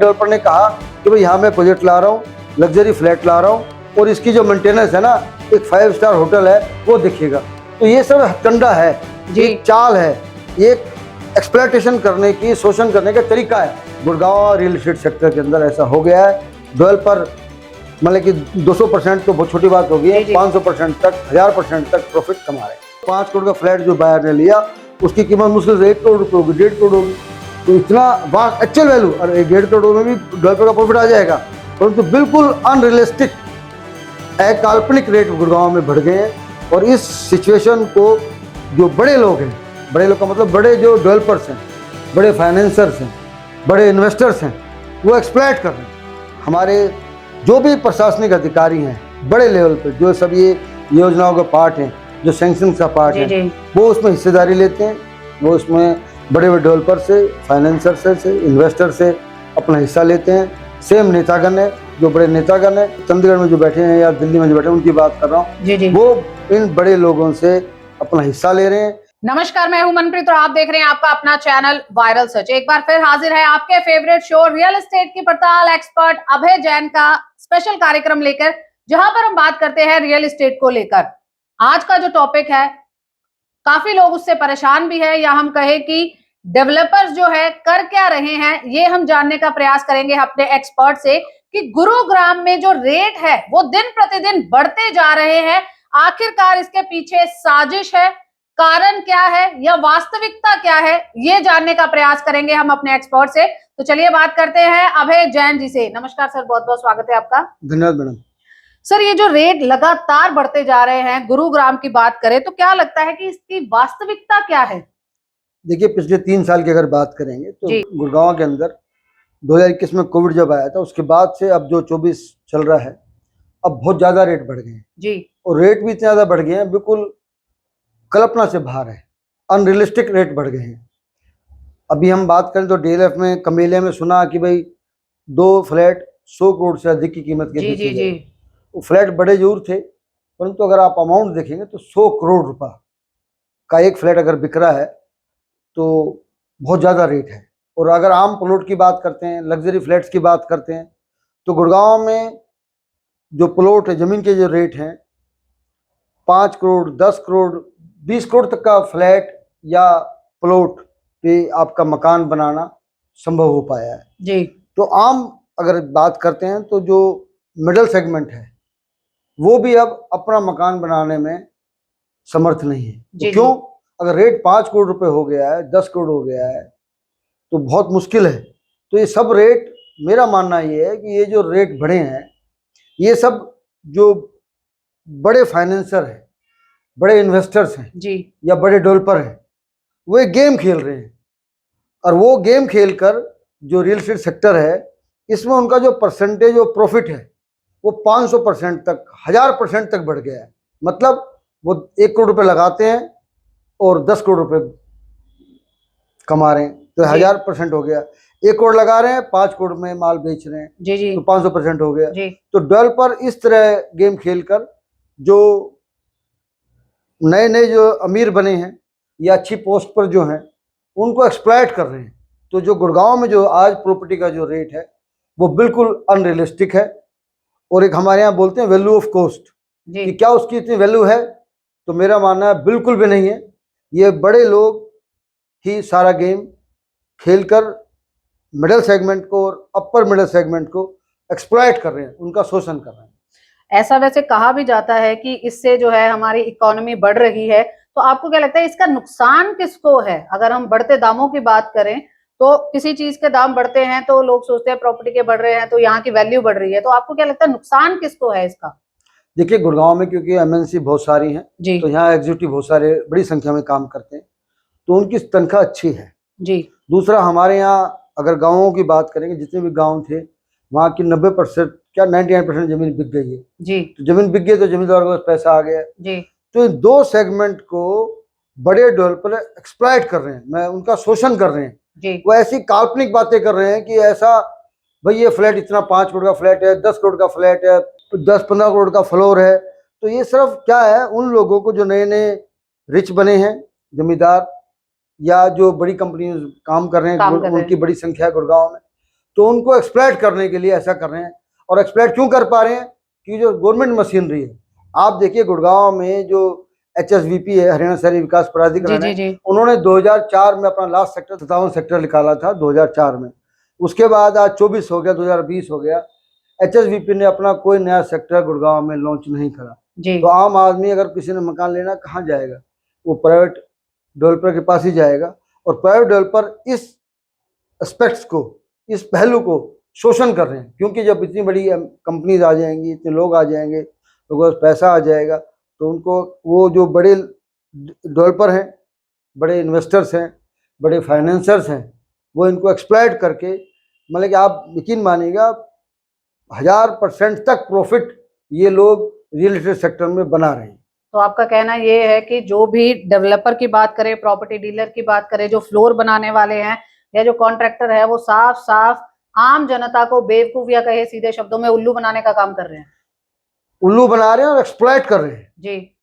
Developer ने कहा कि भाई यहाँ मैं प्रोजेक्ट ला रहा हूँ, लग्जरी फ्लैट ला रहा हूँ और इसकी जो मेंटेनेंस है ना, एक 5 स्टार होटल है वो दिखेगा। तो ये सब हथकंडा है, एक चाल है, एक एक्सप्लॉयटेशन करने की, शोषण करने का तरीका है। गुड़गांव रियल एस्टेट सेक्टर के अंदर ऐसा हो गया है। डेवलपर मतलब कि 200% तो बहुत छोटी बात होगी, 500% तक, 1000% तक प्रॉफिट कमा रहे हैं। 5 करोड़ का फ्लैट जो बायर ने लिया उसकी कीमत मुश्किल से 1 करोड़ रुपये होगी, 1.5 करोड़ होगी। तो इतना वास्ट एक्चुअल वैल्यू, और 1.5 करोड़ में भी डेवलपर का प्रॉफिट आ जाएगा, परंतु बिल्कुल अनरियलिस्टिक काल्पनिक रेट गुड़गांव में बढ़ गए हैं। और इस सिचुएशन को जो बड़े लोग हैं, बड़े लोग का मतलब बड़े जो डेवलपर्स हैं, बड़े फाइनेंसर्स हैं, बड़े इन्वेस्टर्स हैं, वो एक्सप्लॉइट कर रहे हैं। हमारे जो भी प्रशासनिक अधिकारी हैं बड़े लेवल पर, जो सब ये योजनाओं का पार्ट हैं, जो सैंक्शन का पार्ट है, वो उसमें हिस्सेदारी लेते हैं। वो उसमें बड़े बड़े डेवलपर से, फाइनेंसर से, इन्वेस्टर से अपना हिस्सा लेते हैं। सेम नेतागण है, जो बड़े नेतागण है चंडीगढ़ में जो बैठे हैं या दिल्ली में जो बैठे हैं, उनकी बात कर रहा हूँ, वो इन बड़े लोगों से अपना हिस्सा ले रहे हैं। नमस्कार, मैं हूं मनप्रीत और आप देख रहे हैं आपका अपना चैनल वायरल सच। एक बार फिर हाजिर है आपके फेवरेट शो रियल एस्टेट की पड़ताल एक्सपर्ट अभय जैन का स्पेशल कार्यक्रम लेकर, जहां पर हम बात करते हैं रियल एस्टेट को लेकर। आज का जो टॉपिक है, काफी लोग उससे परेशान भी है, या हम कहें कि डेवलपर्स जो है कर क्या रहे हैं, ये हम जानने का प्रयास करेंगे अपने एक्सपर्ट से कि गुरुग्राम में जो रेट है वो दिन प्रतिदिन बढ़ते जा रहे हैं। आखिरकार इसके पीछे साजिश है, कारण क्या है या वास्तविकता क्या है, ये जानने का प्रयास करेंगे हम अपने एक्सपर्ट से। तो चलिए बात करते हैं अभय जैन जी से। नमस्कार सर, बहुत बहुत स्वागत है आपका। धन्यवाद मैडम। सर, ये जो रेट लगातार बढ़ते जा रहे हैं, गुरुग्राम की बात करें तो क्या लगता है कि इसकी वास्तविकता क्या है? देखिए, पिछले 3 साल की अगर बात करेंगे तो गुड़गांव के अंदर 2021 में कोविड जब आया था, उसके बाद से अब जो 24 चल रहा है, अब बहुत ज्यादा रेट बढ़ गए हैं जी। और रेट भी इतने ज्यादा बढ़ गए हैं, बिल्कुल कल्पना से बाहर है। अनरियलिस्टिक रेट बढ़ गए हैं। अभी हम बात करें तो डीएलएफ में, कमेलिया में सुना कि भाई 2 फ्लैट 100 करोड़ से अधिक की कीमत के जी जी। वो फ्लैट बड़े जरूर थे, परंतु अगर आप अमाउंट देखेंगे तो 100 करोड़ रुपए का एक फ्लैट अगर बिक रहा है तो बहुत ज़्यादा रेट है। और अगर आम प्लॉट की बात करते हैं, लग्जरी फ्लैट्स की बात करते हैं, तो गुड़गांव में जो प्लॉट है, ज़मीन के जो रेट हैं, 5 करोड़, 10 करोड़, 20 करोड़ तक का फ्लैट या प्लॉट पे आपका मकान बनाना संभव हो पाया है जी। तो आम अगर बात करते हैं तो जो मिडिल सेगमेंट है वो भी अब अपना मकान बनाने में समर्थ नहीं है। तो क्यों? अगर रेट 5 करोड़ रुपए हो गया है, 10 करोड़ हो गया है, तो बहुत मुश्किल है। तो ये सब रेट, मेरा मानना ये है कि ये जो रेट बढ़े हैं, ये सब जो बड़े फाइनेंसर हैं, बड़े इन्वेस्टर्स हैं जी, या बड़े डेवलपर हैं, वो एक गेम खेल रहे हैं। और वो गेम खेलकर जो रियल एस्टेट सेक्टर है, इसमें उनका जो परसेंटेज ऑफ प्रॉफिट है वो 500% तक, 1000% तक बढ़ गया है। मतलब वो 1 करोड़ रुपए लगाते हैं और 10 करोड़ रुपए कमा रहे हैं, तो 1000% हो गया। 1 करोड़ लगा रहे हैं, 5 करोड़ में माल बेच रहे हैं जी, तो 500% हो गया जी। तो डेवलपर इस तरह गेम खेलकर जो नए नए जो अमीर बने हैं या अच्छी पोस्ट पर जो हैं, उनको एक्सप्लॉइट कर रहे हैं। तो जो गुड़गांव में जो आज प्रॉपर्टी का जो रेट है वो बिल्कुल अनरियलिस्टिक है। और एक हमारे यहाँ बोलते हैं वैल्यू ऑफ कॉस्ट, कि क्या उसकी इतनी वैल्यू है? तो मेरा मानना है बिल्कुल भी नहीं है। ये बड़े लोग ही सारा गेम खेलकर मिडिल सेगमेंट को और अपर मिडिल सेगमेंट को एक्सप्लॉइट कर रहे हैं, उनका शोषण कर रहे हैं। ऐसा वैसे कहा भी जाता है कि इससे जो है हमारी इकोनॉमी बढ़ रही है, तो आपको क्या लगता है इसका नुकसान किसको है? अगर हम बढ़ते दामों की बात करें तो किसी चीज के दाम बढ़ते हैं तो लोग सोचते हैं प्रॉपर्टी के बढ़ रहे हैं तो यहाँ की वैल्यू बढ़ रही है, तो आपको क्या लगता है नुकसान किसको है इसका? देखिए, गुड़गांव में क्योंकि एमएनसी बहुत सारी हैं तो यहाँ एग्जीक्यूटिव बहुत सारे बड़ी संख्या में काम करते हैं, तो उनकी तनख्वाह अच्छी है जी। दूसरा, हमारे यहाँ अगर गाँवों की बात करेंगे, जितने भी गाँव थे वहाँ की 90% क्या 99% जमीन बिक गई है जी। तो जमीन बिक गई तो जमींदार के पास पैसा आ गया जी। तो इन 2 सेगमेंट को बड़े डेवलपर एक्सप्लॉइट कर रहे हैं, मैं उनका शोषण कर रहे हैं जी। वो ऐसी काल्पनिक बातें कर रहे हैं कि ऐसा भाई ये फ्लैट इतना 5 करोड़ का फ्लैट है, 10 करोड़ का फ्लैट है, 10-15 करोड़ का फ्लोर है। तो ये सिर्फ क्या है, उन लोगों को जो नए नए रिच बने हैं, जमींदार या जो बड़ी कंपनी काम कर रहे हैं, उनकी बड़ी संख्या है गुड़गांव में, तो उनको एक्सप्लॉइट करने के लिए ऐसा कर रहे हैं। और एक्सप्लॉइट क्यों कर पा रहे हैं? कि जो गवर्नमेंट मशीनरी है, आप देखिए गुड़गांव में जो HSVP है, हरियाणा शहरी विकास जी प्राधिकरण जी है, जी उन्होंने 2004 में अपना लास्ट सेक्टर 57 सेक्टर निकाला था 2004 में। उसके बाद आज 24 हो गया, 2020 हो गया, HSVP ने अपना कोई नया सेक्टर गुड़गांव में लॉन्च नहीं करा। जी तो आम आदमी अगर किसी ने मकान लेना, कहाँ जाएगा? वो प्राइवेट डेवलपर के पास ही जाएगा। और प्राइवेट डेवलपर इस एस्पेक्ट्स को, इस पहलू को शोषण कर रहे हैं, क्योंकि जब इतनी बड़ी कंपनीज आ जाएंगी, इतने लोग आ जाएंगे, लोगों को पैसा आ जाएगा, तो उनको वो जो बड़े डेवलपर हैं, बड़े इन्वेस्टर्स हैं, बड़े फाइनेंसर्स हैं, वो इनको एक्सप्लॉइट करके, मतलब कि आप यकीन मानिएगा 1000% तक प्रॉफिट ये लोग रियल एस्टेट सेक्टर में बना रहे हैं। तो आपका कहना ये है कि जो भी डेवलपर की बात करें, प्रॉपर्टी डीलर की बात करें, जो फ्लोर बनाने वाले हैं या जो कॉन्ट्रैक्टर है, वो साफ साफ आम जनता को बेवकूफ या कहे सीधे शब्दों में उल्लू बनाने का काम कर रहे हैं। उल्लू बना रहे हैं और एक्सप्लॉइट कर रहे हैं। जी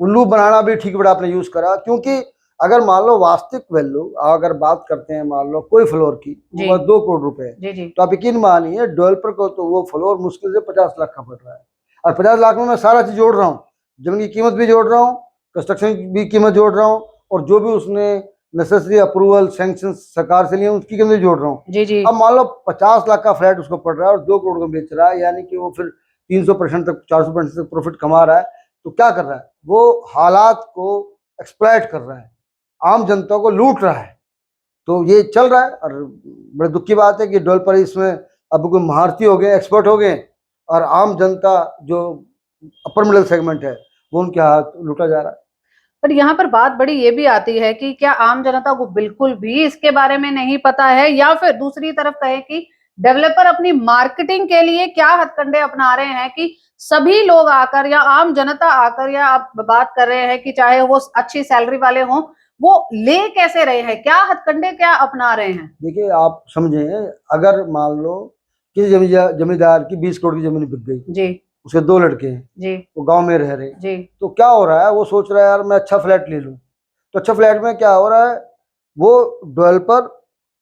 उल्लू बनाना भी ठीक बड़ा आपने यूज करा, क्योंकि अगर मान लो वास्तविक वैल्यू अगर बात करते हैं, मान लो कोई फ्लोर की जी। वो 2 करोड़ रुपए है, जी जी तो आप यकीन मानिए डेवलपर को तो वो फ्लोर मुश्किल से 50 लाख का पड़ रहा है। और 50 लाख में मैं सारा चीज जोड़ रहा हूँ, जमीन की कीमत भी जोड़ रहा हूँ, कंस्ट्रक्शन की भी कीमत जोड़ रहा हूँ, और जो भी उसने नेसेसरी अप्रूवल सैंक्शन सरकार से लिए उसकी कीमत जोड़ रहा हूँ। जी जी अब मान लो 50 लाख का फ्लैट उसको पड़ रहा है और 2 करोड़ में बेच रहा है, यानी कि वो फिर 300% तक 400% तक प्रॉफिट कमा रहा है। तो क्या कर रहा है? वो हालात को एक्सप्लॉइट कर रहा है, आम जनता को लूट रहा है। तो ये चल रहा है, और बड़े दुख की बात है कि डेवलपर इसमें अब कोई महारथी हो गए, एक्सपर्ट हो गए, और आम जनता जो अपर मिडिल सेगमेंट है वो उनके हाथ लूटा जा रहा है। पर यहाँ पर बात बड़ी ये भी आती है कि क्या आम जनता को बिल्कुल भी इसके बारे में नहीं पता है, या फिर दूसरी तरफ कहें कि डेवलपर अपनी मार्केटिंग के लिए क्या हथकंडे अपना रहे हैं कि सभी लोग आकर या आम जनता आकर, या आप बात कर रहे हैं कि चाहे वो अच्छी सैलरी वाले हों, वो ले कैसे रहे हैं, क्या हथकंडे क्या अपना रहे हैं? देखिए आप समझें, अगर मान लो किसी जमींदार की 20 करोड़ की जमीन बिक गई, जी उसके 2 लड़के हैं, जी वो गांव में रह रहे, जी तो क्या हो रहा है? वो सोच रहा है यार मैं अच्छा फ्लैट ले लूं। तो अच्छा फ्लैट में क्या हो रहा है? वो डेवलपर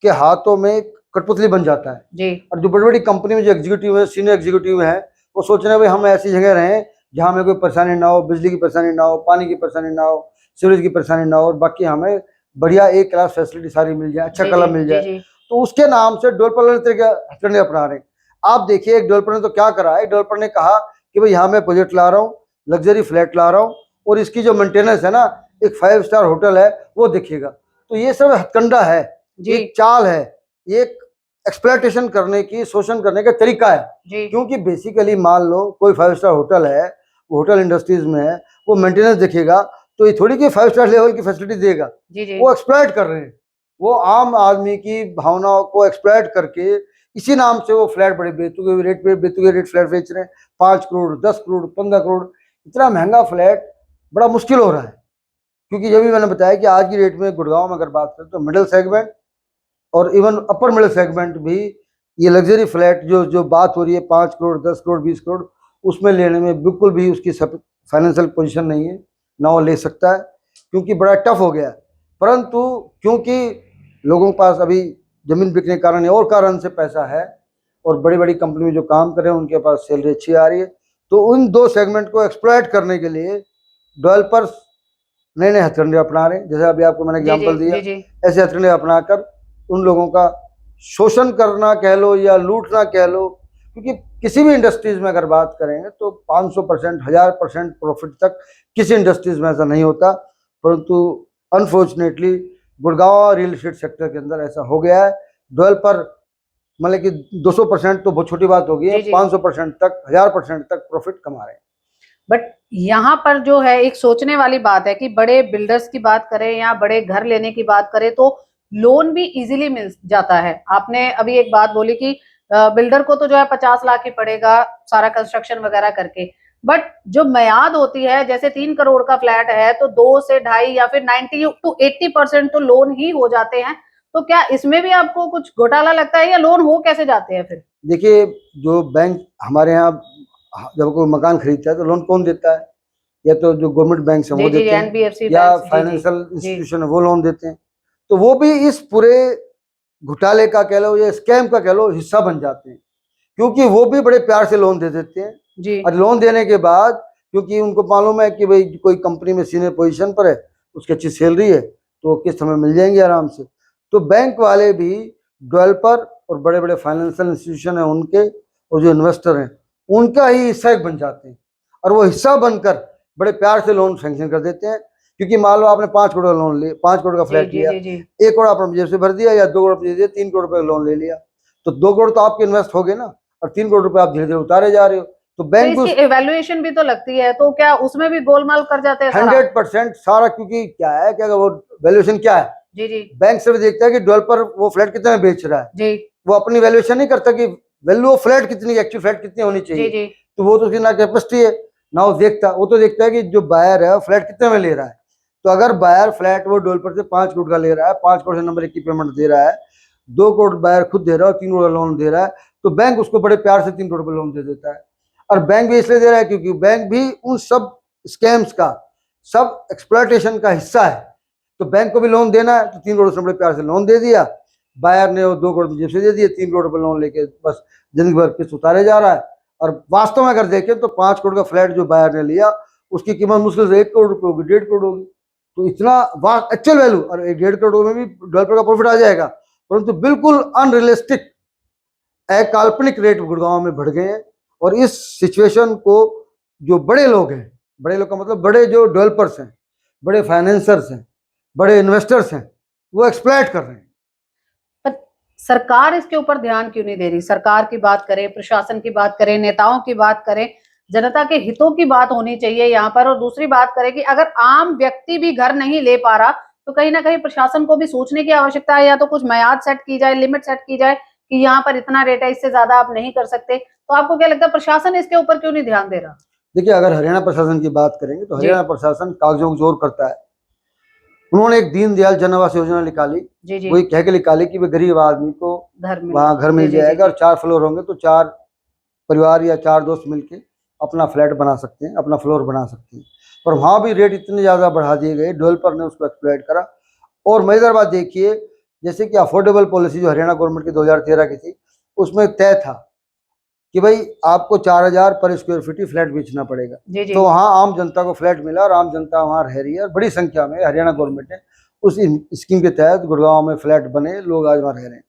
के हाथों में कठपुतली बन जाता है। जी और जो बड़ी बड़ी कंपनी में जो एग्जीक्यूटिव है, सीनियर एग्जीक्यूटिव है, वो सोच रहे हैं भाई हम ऐसी जगह रहें जहाँ हमें कोई परेशानी ना हो, बिजली की परेशानी ना हो, पानी की परेशानी ना हो, सीवरेज की परेशानी ना हो, और बाकी हमें बढ़िया एक क्लास फैसिलिटी सारी मिल जाए, अच्छा जी कलर जी मिल जी जाए। जी तो उसके नाम से डेवलपर तरीके हथकंडे अपना रहे हैं। आप देखिए, एक डेवलपर ने तो क्या करा है, डेवलपर ने कहा कि भाई यहाँ मैं प्रोजेक्ट ला रहा हूँ, लग्जरी फ्लैट ला रहा हूँ, और इसकी जो मेंटेनेंस है ना, एक 5 स्टार होटल है वो देखिएगा। तो ये सब हथकंडा है, जी एक चाल है, एक एक्सप्लॉइटेशन करने की, शोषण करने का तरीका है। जी क्योंकि बेसिकली मान लो कोई 5 स्टार होटल है, वो होटल इंडस्ट्रीज में है, वो मेंटेनेंस देखेगा, तो ये थोड़ी कि 5 स्टार लेवल की फैसिलिटी देगा। जी जी वो एक्सप्लॉइट कर रहे हैं, वो आम आदमी की भावनाओं को एक्सप्लॉइट करके इसी नाम से वो फ्लैट बड़े बेतुके रेट फ्लैट बेच रहे हैं। 5 करोड़, 10 करोड़, 15 करोड़, इतना महंगा फ्लैट बड़ा मुश्किल हो रहा है। क्योंकि जब भी मैंने बताया कि आज की डेट में गुड़गांव में अगर बात करें तो मिडिल सेगमेंट और इवन अपर मिडिल सेगमेंट भी ये लग्जरी फ्लैट जो जो बात हो रही है 5 करोड़, 10 करोड़, 20 करोड़, उसमें लेने में बिल्कुल भी उसकी फाइनेंशियल पोजीशन नहीं है, ना वो ले सकता है, क्योंकि बड़ा टफ हो गया है। परंतु क्योंकि लोगों के पास अभी ज़मीन बिकने के कारण और कारण से पैसा है, और बड़ी बड़ी कंपनी में जो काम कर रहे हैं उनके पास सैलरी अच्छी आ रही है, तो उन 2 सेगमेंट को एक्सप्लॉइट करने के लिए डेवलपर्स नए नए हथकंडे अपना रहे हैं। जैसे अभी आपको मैंने जी जी एग्जाम्पल दिया, जी जी ऐसे हथकंडे अपनाकर उन लोगों का शोषण करना कह लो या लूटना कह लो। क्योंकि किसी भी इंडस्ट्रीज में अगर बात करेंगे तो 500%, 1000% प्रॉफिट तक किसी इंडस्ट्रीज में ऐसा नहीं होता, परंतु unfortunately Gurgaon real estate sector के अंदर ऐसा हो गया है। डेवलपर मतलब कि 200% तो बहुत छोटी बात होगी, जी जी 500% तक, 1000% तक प्रॉफिट कमा रहे हैं। बट यहाँ पर जो है एक सोचने वाली बात है कि बड़े बिल्डर्स की बात करें या बड़े घर लेने की बात करें तो लोन भी इजीली मिल जाता है। आपने अभी एक बात बोली कि बिल्डर को तो जो है 50 लाख ही पड़ेगा सारा कंस्ट्रक्शन वगैरह करके, बट जो मियाद होती है, जैसे 3 करोड़ का फ्लैट है तो 2 से 2.5 या फिर 90 to 80% तो लोन ही हो जाते हैं। तो क्या इसमें भी आपको कुछ घोटाला लगता है, या लोन हो कैसे जाते हैं फिर? देखिए, जो बैंक हमारे यहाँ जब कोई मकान खरीदता है तो लोन कौन देता है? या तो जो गवर्नमेंट बैंक है जी वो जी देते हैं, एनबीएफसी या बैंक, जी जी फाइनेंशियल जी इंस्टीट्यूशन है वो लोन देते हैं। तो वो भी इस पूरे घोटाले का कह लो या स्कैम का कह लो हिस्सा बन जाते हैं, क्योंकि वो भी बड़े प्यार से लोन दे देते हैं। जी और लोन देने के बाद क्योंकि उनको मालूम है कि भाई कोई कंपनी में सीनियर पोजीशन पर है, उसकी अच्छी सैलरी है, तो किस्त हमें मिल जाएंगी आराम से। तो बैंक वाले भी डेवलपर और बड़े बड़े फाइनेंशियल इंस्टीट्यूशन है उनके, और जो इन्वेस्टर हैं उनका ही हिस्सा एक बन जाते हैं, और वो हिस्सा बनकर बड़े प्यार से लोन सैंक्शन कर देते हैं। क्योंकि मान लो आपने 5 करोड़ का लोन लिया, 5 करोड़ का फ्लैट लिया, 1 करोड़ आपने जेब से भर दिया या 2 करोड़ दे दिया, 3 करोड़ रुपए का लोन ले लिया, तो 2 करोड़ तो आपके इन्वेस्ट हो गए ना, और 3 करोड़ रुपए आप धीरे धीरे उतारे जा रहे हो। तो तो बैंक इसकी एवेल्युएशन भी तो लगती है, तो क्या उसमें भी गोलमाल कर जाते हैं सारा? 100% सारा, क्योंकि क्या है क्या वो वैल्यूएशन क्या है, जी जी बैंक सिर्फ देखता है कि डेवलपर वो फ्लैट कितने में बेच रहा है, जी वो अपनी वैल्यूएशन नहीं करता कि वैल्यू ऑफ फ्लैट कितनी, एक्चुअल फ्लैट कितनी होनी जी चाहिए। जी तो वो तो उसकी ना कैपेसिटी है ना वो देखता, वो तो देखता है कि जो बायर है फ्लैट कितने में ले रहा है। तो अगर बायर फ्लैट वो डेवलपर से 5 करोड़ का ले रहा है, 5 करोड़ से नंबर 1 की पेमेंट दे रहा है, 2 करोड़ बायर खुद दे रहा है और 3 करोड़ का लोन दे रहा है, तो बैंक उसको बड़े प्यार से 3 करोड़ का लोन दे देता है। और बैंक भी इसलिए दे रहा है क्योंकि बैंक भी उन सब स्कैम्स का, सब एक्सप्लॉयटेशन का हिस्सा है। तो बैंक को भी लोन देना है, तो 3 करोड़ से बड़े प्यार से लोन दे दिया, बायर ने वो 2 करोड़ जेब से दे दिए, 3 करोड़ रुपए लोन लेके बस जिंदगी भर किस्त उतारे जा रहा है। और वास्तव में अगर देखें तो 5 करोड़ का फ्लैट जो बायर ने लिया उसकी कीमत मुश्किल से 1 करोड़ रुपए होगी, 1.5 करोड़ होगी। तो इतना वास्ट एक्चुअल वैल्यू, और 1.5 करोड़ में भी डेवलपर का प्रॉफिट आ जाएगा, परंतु बिल्कुल अनरियलिस्टिक काल्पनिक रेट गुड़गांव में बढ़ गए हैं। और इस सिचुएशन को जो बड़े लोग हैं, बड़े लोग का मतलब बड़े जो डेवलपर्स हैं, बड़े फाइनेंसर्स हैं, बड़े इन्वेस्टर्स हैं, वो एक्सप्लॉइट कर रहे हैं। पर सरकार इसके ऊपर ध्यान क्यों नहीं दे रही? सरकार की बात करें, प्रशासन की बात करें, नेताओं की बात करें, जनता के हितों की बात होनी चाहिए यहाँ पर। और दूसरी बात करें कि अगर आम व्यक्ति भी घर नहीं ले पा रहा, तो कहीं ना कहीं प्रशासन को भी सोचने की आवश्यकता है, या तो कुछ मियाद सेट की जाए, लिमिट सेट की जाए कि यहाँ पर इतना रेट है, इससे ज्यादा आप नहीं कर सकते। तो आपको क्या लगता है प्रशासन इसके ऊपर क्यों नहीं ध्यान दे रहा? देखिए, अगर हरियाणा प्रशासन की बात करेंगे तो हरियाणा प्रशासन कागजों को जोर करता है। उन्होंने एक दीनदयाल जन आवास योजना निकाली, जी जी वही कह के निकाली कि वे गरीब आदमी को वहाँ घर मिल जाएगा, और 4 फ्लोर होंगे तो 4 परिवार या 4 दोस्त मिलके अपना फ्लैट बना सकते हैं, अपना फ्लोर बना सकते हैं। पर वहाँ भी रेट इतने ज़्यादा बढ़ा दिए गए, डेवलपर ने उसको एक्सप्लॉइट करा। और मजेदार बात देखिए, जैसे कि अफोर्डेबल पॉलिसी जो हरियाणा गवर्नमेंट की 2013 की थी, उसमें तय था कि भाई आपको 4,000 पर स्क्वायर फीट ही फ्लैट बेचना पड़ेगा। तो वहाँ आम जनता को फ्लैट मिला और आम जनता वहाँ रह रही है, और बड़ी संख्या में हरियाणा गवर्नमेंट ने उस स्कीम के तहत गुड़गांव में फ्लैट बने, लोग आज वहाँ रह रहे हैं।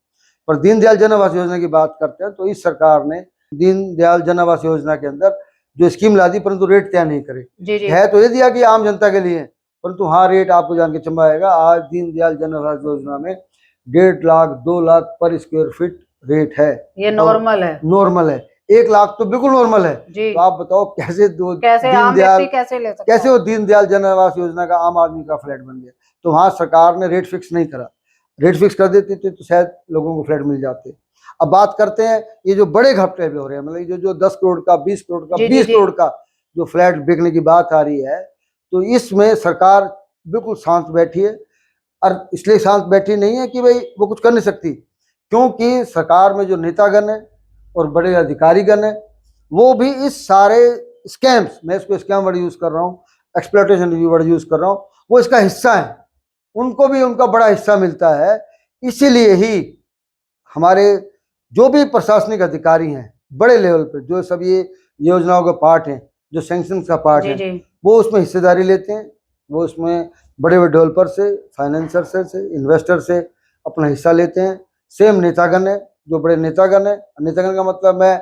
पर दीनदयाल जन आवास योजना की बात करते हैं तो इस सरकार ने दीनदयाल जन आवास योजना के अंदर जो स्कीम ला दी, परंतु रेट तय नहीं करे। है तो ये दिया कि आम जनता के लिए, परंतु हाँ रेट आपको जान के चंबा आएगा। आज दीनदयाल जन आवास योजना में 1.5 लाख 2 लाख पर स्क्वायर फीट रेट है। ये नॉर्मल है? नॉर्मल है। 1 लाख तो बिल्कुल नॉर्मल है। तो आप बताओ कैसे आम व्यक्ति कैसे ले सकता है? कैसे वो दीनदयाल जन आवास योजना का आम आदमी का फ्लैट बन गया। तो वहां सरकार ने रेट फिक्स नहीं करा, रेट फिक्स कर देती तो शायद लोगों को फ्लैट मिल जाते। अब बात करते हैं ये जो बड़े घपटे हो रहे हैं, मतलब जो 10 करोड़ का 20 करोड़ का 20 करोड़ का जो फ्लैट बिकने की बात आ रही है, तो इसमें सरकार बिल्कुल शांत बैठी है। और इसलिए शांत बैठी नहीं है कि भाई वो कुछ कर नहीं सकती, क्योंकि सरकार में जो नेतागण है और बड़े अधिकारीगण है, वो भी इस सारे स्कैम्स, मैं इसको स्कैम वर्ड यूज कर रहा हूँ, एक्सप्लॉयटेशन वर्ड यूज कर रहा हूँ, वो इसका हिस्सा है। उनको भी उनका बड़ा हिस्सा मिलता है। इसीलिए ही हमारे जो भी प्रशासनिक अधिकारी हैं बड़े लेवल पे, जो सब ये योजनाओं का पार्ट है, जो सैंक्शन का पार्ट है, वो उसमें हिस्सेदारी लेते हैं। वो उसमें बड़े बड़े डेवलपर से, फाइनेंसर से, इन्वेस्टर से अपना हिस्सा लेते हैं। सेम नेतागण है, जो बड़े नेतागण है, नेतागण का मतलब मैं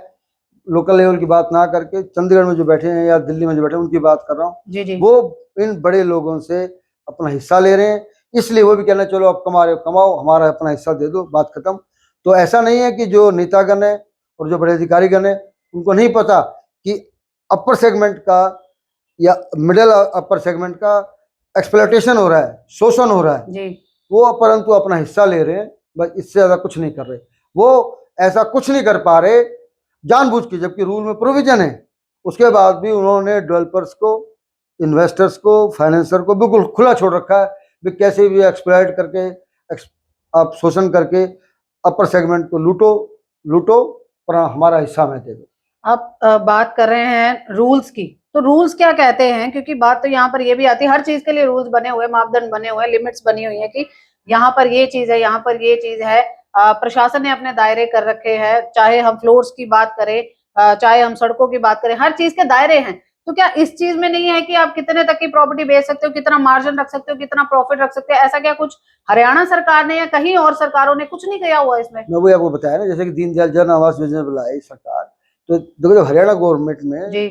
लोकल लेवल की बात ना करके चंडीगढ़ में जो बैठे हैं या दिल्ली में जो बैठे हैं उनकी बात कर रहा हूँ। वो इन बड़े लोगों से अपना हिस्सा ले रहे हैं, इसलिए वो भी कहना चलो आप कमा रहे हो कमाओ, हमारा अपना हिस्सा दे दो, बात खत्म। तो ऐसा नहीं है कि जो नेतागण है और जो बड़े अधिकारीगण है उनको नहीं पता कि अपर सेगमेंट का या मिडिल अपर सेगमेंट का एक्सप्लॉयटेशन हो रहा है, शोषण हो रहा है। वो परंतु अपना हिस्सा ले रहे हैं, बस इससे ज्यादा कुछ नहीं कर रहे। वो ऐसा कुछ नहीं कर पा रहे जानबूझ के, जबकि रूल में प्रोविजन है। उसके बाद भी उन्होंने डेवलपर्स को, इन्वेस्टर्स को, फाइनेंसर को बिल्कुल खुला छोड़ रखा है भी कैसे भी एक्सप्लॉइट करके, आप शोषण करके अपर सेगमेंट को लूटो पर हमारा हिस्सा में दे दो। आप बात कर रहे हैं रूल्स की, तो रूल्स क्या कहते हैं? क्योंकि बात तो यहाँ पर ये भी आती है, हर चीज के लिए रूल्स बने हुए, मापदंड बने हुए, लिमिट्स बनी हुई है कि यहाँ पर ये चीज है, यहाँ पर ये चीज है। प्रशासन ने अपने दायरे कर रखे हैं, चाहे हम फ्लोर्स की बात करें, चाहे हम सड़कों की बात करें, हर चीज के दायरे हैं। तो क्या इस चीज में नहीं है कि आप कितने तक की प्रॉपर्टी बेच सकते हो, कितना मार्जिन रख सकते हो, कितना प्रॉफिट रख सकते हो? ऐसा क्या कुछ हरियाणा सरकार ने या कहीं और सरकारों ने कुछ नहीं किया हुआ इसमें? मैं वही आपको बताया ना, जैसे कि दीनदयाल जन आवास योजना बुलाई सरकार, तो देखो जब हरियाणा गवर्नमेंट में जी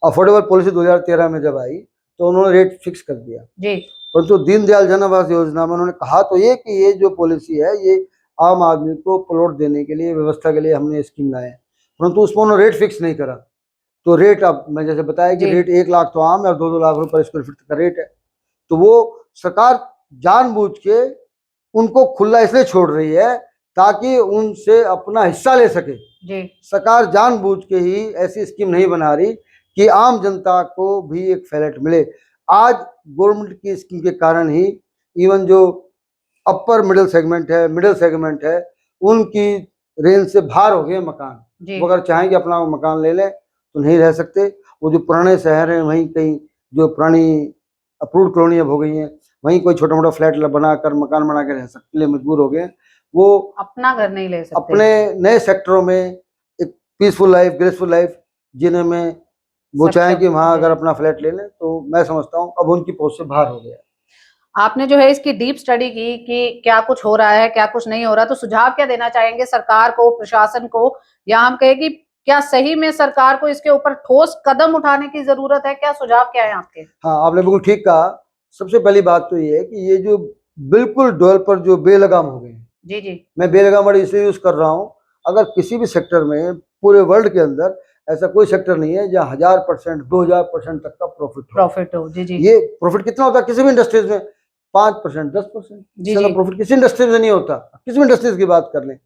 अफोर्डेबल पॉलिसी 2013 में जब आई तो उन्होंने रेट फिक्स कर दिया, जी परंतु दीनदयाल जन आवास योजना में उन्होंने कहा तो ये कि ये जो पॉलिसी है ये आम आदमी को प्लॉट देने के लिए, व्यवस्था के लिए हमने स्कीम लाए हैं, परंतु उसमें उन्होंने रेट फिक्स नहीं करा। तो रेट, अब मैं जैसे बताया कि जी रेट 1 लाख तो आम है और 2-2 लाख रुपए पर स्क्वायर फीट का रेट है। तो वो सरकार जानबूझ के उनको खुला इसलिए छोड़ रही है ताकि उनसे अपना हिस्सा ले सके। जी सरकार जानबूझ के ही ऐसी स्कीम नहीं बना रही कि आम जनता को भी एक फ्लैट मिले। आज गवर्नमेंट की स्कीम के कारण ही इवन जो अपर मिडिल सेगमेंट है, मिडिल सेगमेंट है, उनकी रेंज से बाहर हो गए मकान। जी वो अगर चाहें कि अपना मकान ले लें तो नहीं रह सकते। वो जो पुराने शहर हैं वहीं कहीं जो पुरानी अप्रूव्ड कॉलोनी अब हो गई हैं, वहीं कोई छोटा मोटा फ्लैट बनाकर, मकान बना के रह सकने के लिए मजबूर हो गए। वो अपना घर नहीं ले सकते। अपने नए सेक्टरों में एक पीसफुल लाइफ, ग्रेसफुल लाइफ जीने में वो चाहें कि वहाँ अगर अपना फ्लैट ले लें, तो मैं समझता हूँ अब उनकी पहुंच से बाहर हो गया। आपने जो है इसकी डीप स्टडी की कि क्या कुछ हो रहा है, क्या कुछ नहीं हो रहा, तो सुझाव क्या देना चाहेंगे सरकार को, प्रशासन को, या हम कहें कि क्या सही में सरकार को इसके ऊपर ठोस कदम उठाने की जरूरत है? क्या सुझाव क्या है आपके? हाँ, आपने बिल्कुल ठीक कहा। सबसे पहली बात तो ये है कि ये जो बिल्कुल डेवलपर जो बेलगाम हो गए हैं, जी जी मैं बेलगाम वर्ड इसलिए यूज कर रहा हूँ, अगर किसी भी सेक्टर में पूरे वर्ल्ड के अंदर ऐसा कोई सेक्टर नहीं है जहाँ 1000%, 2000% तक का प्रॉफिट हो। जी जी ये प्रॉफिट कितना होता है किसी भी इंडस्ट्रीज में? 5%, 10%। जी इससे जी प्रॉफिट किसी इंडस्ट्रीज में नहीं होता। किसी भी इंडस्ट्रीज की बात कर लें,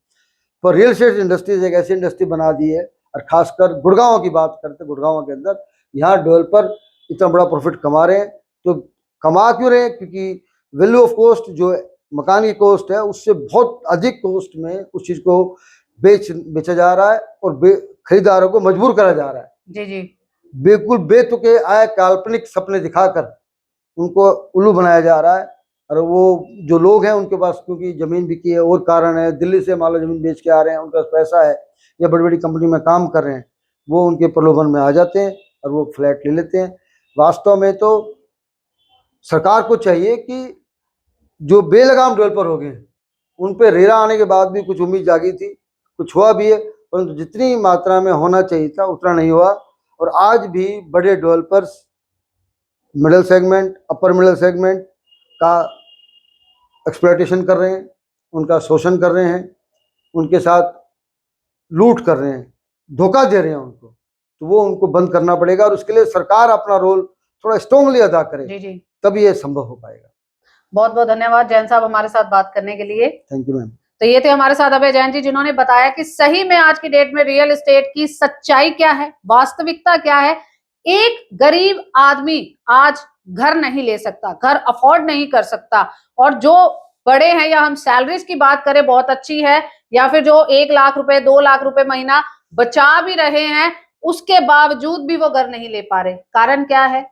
पर रियल एस्टेट इंडस्ट्रीज एक ऐसी इंडस्ट्री बना दी है, और खासकर गुड़गांव की बात करते हैं, गुड़गांव के अंदर यहाँ डेवलपर इतना बड़ा प्रॉफिट कमा रहे हैं। तो कमा क्यों रहे हैं? क्योंकि वैल्यू ऑफ कॉस्ट, जो मकान की कॉस्ट है, उससे बहुत अधिक कॉस्ट में उस चीज को बेचा जा रहा है और खरीदारों को मजबूर करा जा रहा है। जी जी बिल्कुल बेतुके आए काल्पनिक सपने दिखाकर उनको उल्लू बनाया जा रहा है। और वो जो लोग हैं उनके पास क्योंकि जमीन बिकी है और कारण है, दिल्ली से मान लो जमीन बेच के आ रहे हैं, उनके पास पैसा है या बड़ी बड़ी कंपनी में काम कर रहे हैं, वो उनके प्रलोभन में आ जाते हैं और वो फ्लैट ले लेते हैं। वास्तव में तो सरकार को चाहिए कि जो बेलगाम डेवलपर हो गए उन पे रेरा आने के बाद भी कुछ उम्मीद जागी थी, कुछ हुआ भी है, परंतु जितनी मात्रा में होना चाहिए था उतना नहीं हुआ। और आज भी बड़े developers middle segment, upper middle segment का एक्सप्लॉयटेशन कर रहे हैं, उनका शोषण कर रहे हैं, उनके साथ लूट कर रहे हैं, धोखा दे रहे हैं उनको। तो वो उनको बंद करना पड़ेगा और उसके लिए सरकार अपना रोल थोड़ा स्ट्रांगली अदा करे, जी जी तभी ये संभव हो पाएगा। बहुत बहुत धन्यवाद जैन साहब हमारे साथ बात करने के लिए। Thank you ma'am. तो ये थे हमारे साथ अभय जैन जी, जिन्होंने बताया कि सही में आज की डेट में रियल एस्टेट की सच्चाई क्या है, वास्तविकता क्या है। एक गरीब आदमी आज घर नहीं ले सकता, घर अफोर्ड नहीं कर सकता, और जो बड़े हैं, या हम सैलरीज की बात करें बहुत अच्छी है, या फिर जो 1 लाख रुपए 2 लाख रुपए महीना बचा भी रहे हैं, उसके बावजूद भी वो घर नहीं ले पा रहे। कारण क्या है?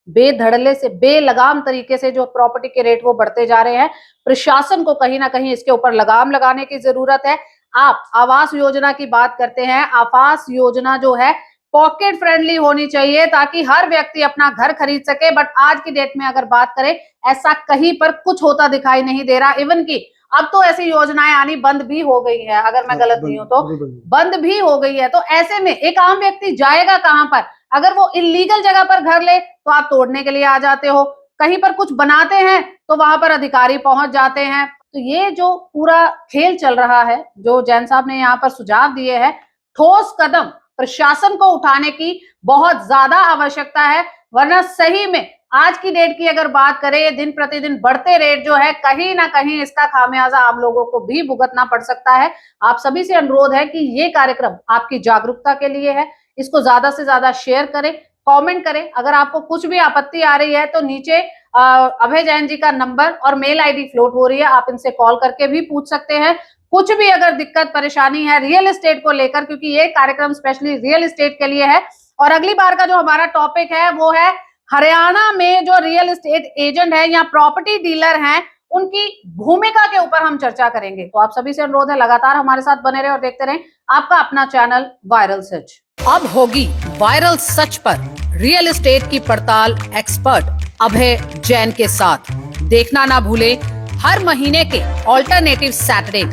बेधड़ल्ले से, बेलगाम तरीके से जो प्रॉपर्टी के रेट वो बढ़ते जा रहे हैं। प्रशासन को कहीं ना कहीं इसके ऊपर लगाम लगाने की जरूरत है। आप आवास योजना की बात करते हैं, आवास योजना जो है पॉकेट फ्रेंडली होनी चाहिए ताकि हर व्यक्ति अपना घर खरीद सके। बट आज की डेट में अगर बात करें, ऐसा कहीं पर कुछ होता दिखाई नहीं दे रहा। इवन की अब तो ऐसी योजनाएं आनी बंद भी हो गई है, अगर मैं गलत नहीं हूं तो बंद भी हो गई है। तो ऐसे में एक आम व्यक्ति जाएगा कहां पर? अगर वो इलीगल जगह पर घर ले तो आप तोड़ने के लिए आ जाते हो, कहीं पर कुछ बनाते हैं तो वहां पर अधिकारी पहुंच जाते हैं। तो ये जो पूरा खेल चल रहा है, जो जैन साहब ने यहाँ पर सुझाव दिए हैं, ठोस कदम प्रशासन को उठाने की बहुत ज्यादा आवश्यकता है। वरना सही में आज की डेट की अगर बात करें, दिन प्रतिदिन बढ़ते रेट जो है, कहीं ना कहीं इसका खामियाजा आम लोगों को भी भुगतना पड़ सकता है। आप सभी से अनुरोध है कि ये कार्यक्रम आपकी जागरूकता के लिए है, इसको ज्यादा से ज्यादा शेयर करें, कमेंट करें। अगर आपको कुछ भी आपत्ति आ रही है तो नीचे अभय जैन जी का नंबर और मेल आईडी फ्लोट हो रही है, आप इनसे कॉल करके भी पूछ सकते हैं। कुछ भी अगर दिक्कत परेशानी है रियल एस्टेट को लेकर, क्योंकि ये कार्यक्रम स्पेशली रियल एस्टेट के लिए है। और अगली बार का जो हमारा टॉपिक है वो है हरियाणा में जो रियल एस्टेट एजेंट है या प्रॉपर्टी डीलर हैं, उनकी भूमिका के ऊपर हम चर्चा करेंगे। तो आप सभी से अनुरोध है लगातार हमारे साथ बने रहे और देखते रहें आपका अपना चैनल वायरल सच। अब होगी वायरल सच पर रियल एस्टेट की पड़ताल एक्सपर्ट अभय जैन के साथ। देखना ना भूले हर महीने के ऑल्टरनेटिव सैटरडे।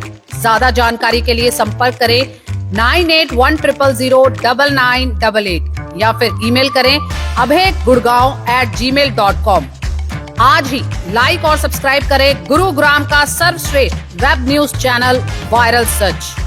ज्यादा जानकारी के लिए संपर्क करें 9810009988 या फिर ईमेल करें abhaygurgaon@gmail.com। आज ही लाइक और सब्सक्राइब करें गुरुग्राम का सर्वश्रेष्ठ वेब न्यूज चैनल वायरल सच।